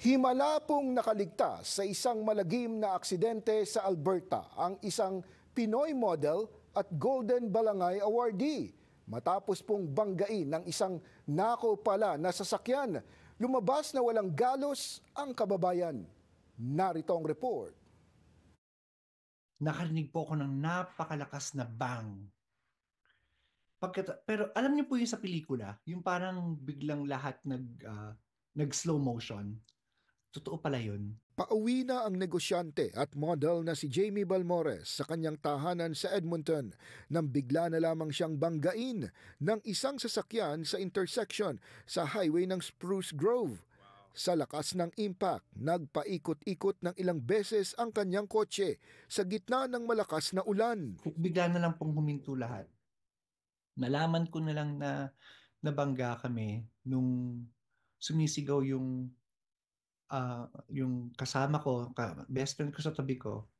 Himala pong nakaligtas sa isang malagim na aksidente sa Alberta ang isang Pinoy model at Golden Balangay awardee. Matapos pong banggain ng isang nako pala na sasakyan, lumabas na walang galos ang kababayan. Narito ang report. Nakarinig po ako ng napakalakas na bang. Pero alam niyo po yung sa pelikula, yung parang biglang lahat nag-slow motion. Totoo pala yun. Pauwi na ang negosyante at model na si Jamie Balmores sa kanyang tahanan sa Edmonton nang bigla na lamang siyang banggain ng isang sasakyan sa intersection sa highway ng Spruce Grove. Sa lakas ng impact, nagpaikot-ikot ng ilang beses ang kanyang kotse sa gitna ng malakas na ulan. Bigla na lang pong huminto lahat. Nalaman ko na lang na nabangga kami nung sumisigaw yung kasama ko, best friend ko sa tabi ko,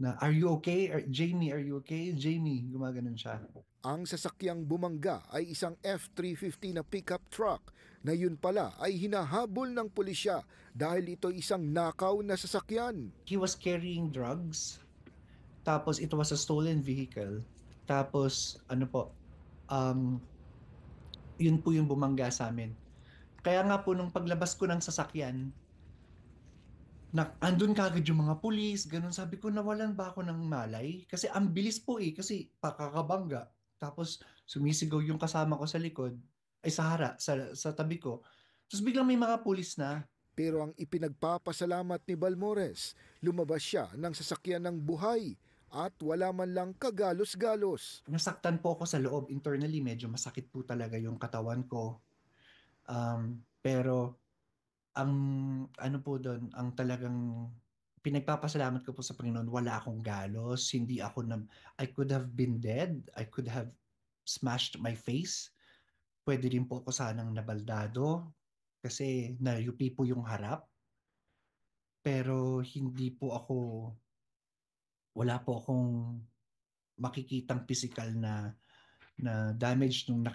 na, "Are you okay? Jamie, are you okay? Jamie," gumaganon siya. Ang sasakyang bumangga ay isang F-350 na pickup truck na yun pala ay hinahabol ng pulisya dahil ito isang nakaw na sasakyan. He was carrying drugs, tapos it was a stolen vehicle, tapos yun po yung bumangga sa amin. Kaya nga po nung paglabas ko ng sasakyan, andun kagad yung mga pulis, ganun. Sabi ko, nawalan ba ako ng malay? Kasi ang bilis po kasi pakakabangga. Tapos sumisigaw yung kasama ko sa likod, ay sa tabi ko. Tapos biglang may mga pulis na. Pero ang ipinagpapasalamat ni Balmores, lumabas siya ng sasakyan ng buhay at wala man lang kagalos-galos. Nasaktan po ako sa loob. Internally, medyo masakit po talaga yung katawan ko. Pero ang ano po doon, ang talagang pinagpapasalamat ko po sa Panginoon, wala akong galos, hindi ako I could have been dead, I could have smashed my face, pwede rin po ako sanang nabaldado kasi nayupi po yung harap, pero wala po akong makikitang physical na damage nung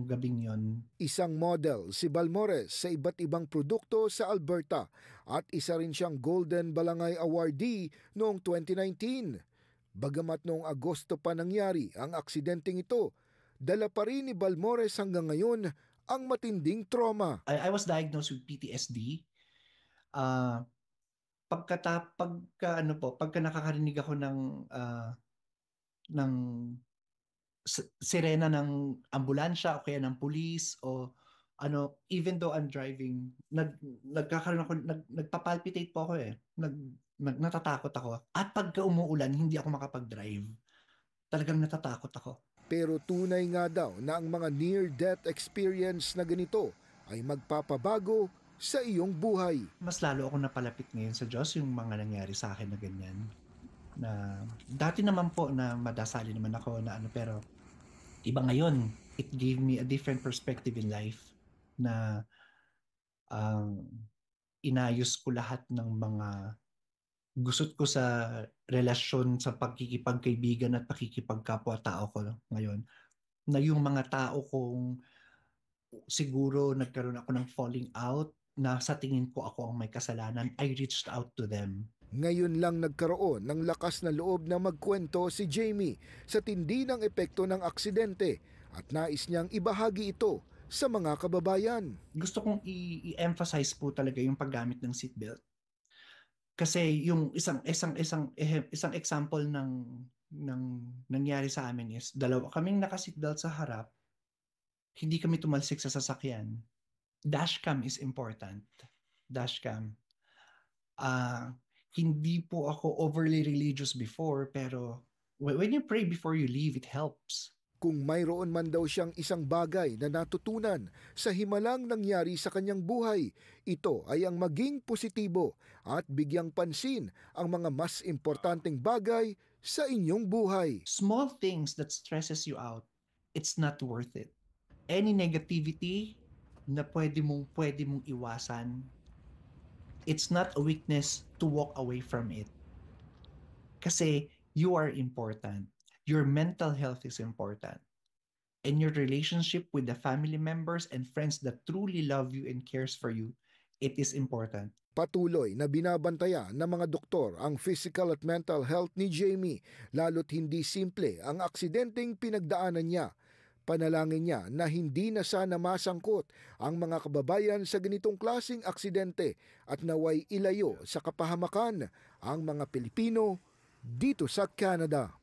gabing yon. Isang model si Balmores sa iba't ibang produkto sa Alberta at isa rin siyang Golden Balangay awardee noong 2019. Bagamat noong Agosto pa nangyari ang aksidenteng ito, dala pa rin ni Balmores hanggang ngayon ang matinding trauma. I was diagnosed with PTSD. Pagka nakakarinig ako ng sirena ng ambulansya o kaya ng pulis o even though I'm driving, nagkakaroon ako, nagpapalpitate po ako natatakot ako. At pagka umuulan, hindi ako makapag-drive. Talagang natatakot ako. Pero tunay nga daw na ang mga near-death experience na ganito ay magpapabago sa iyong buhay. Mas lalo ako napalapit ngayon sa Diyos yung mga nangyari sa akin na ganyan. Na dati naman po na madasali naman ako pero iba ngayon. It gave me a different perspective in life na inayos ko lahat ng mga gusot ko sa relasyon, sa pagkikipagkaibigan at pakikipagkapwa-tao ko ngayon. Na yung mga tao kong siguro nagkaroon ako ng falling out, na sa tingin ko ako ang may kasalanan, I reached out to them. Ngayon lang nagkaroon ng lakas na loob na magkwento si Jamie sa tindi ng epekto ng aksidente at nais niyang ibahagi ito sa mga kababayan. Gusto kong i-emphasize po talaga yung paggamit ng seatbelt. Kasi yung isang example ng nangyari sa amin is dalawa kaming naka-seatbelt sa harap, hindi kami tumalsik sa sasakyan. Dashcam is important. Dashcam. Hindi po ako overly religious before, pero when you pray before you leave, it helps. Kung mayroon man daw siyang isang bagay na natutunan sa himalang nangyari sa kanyang buhay, ito ay ang maging positibo at bigyang pansin ang mga mas importanteng bagay sa inyong buhay. Small things that stresses you out, it's not worth it. Any negativity na pwede mong iwasan, it's not a weakness to walk away from it. Kasi you are important. Your mental health is important. And your relationship with the family members and friends that truly love you and cares for you it is important. Patuloy na binabantayan ng mga doktor ang physical at mental health ni Jamie, lalo't hindi simple ang aksidenteng pinagdaanan niya. Panalangin niya na hindi na sana masangkot ang mga kababayan sa ganitong klaseng aksidente at naway ilayo sa kapahamakan ang mga Pilipino dito sa Canada.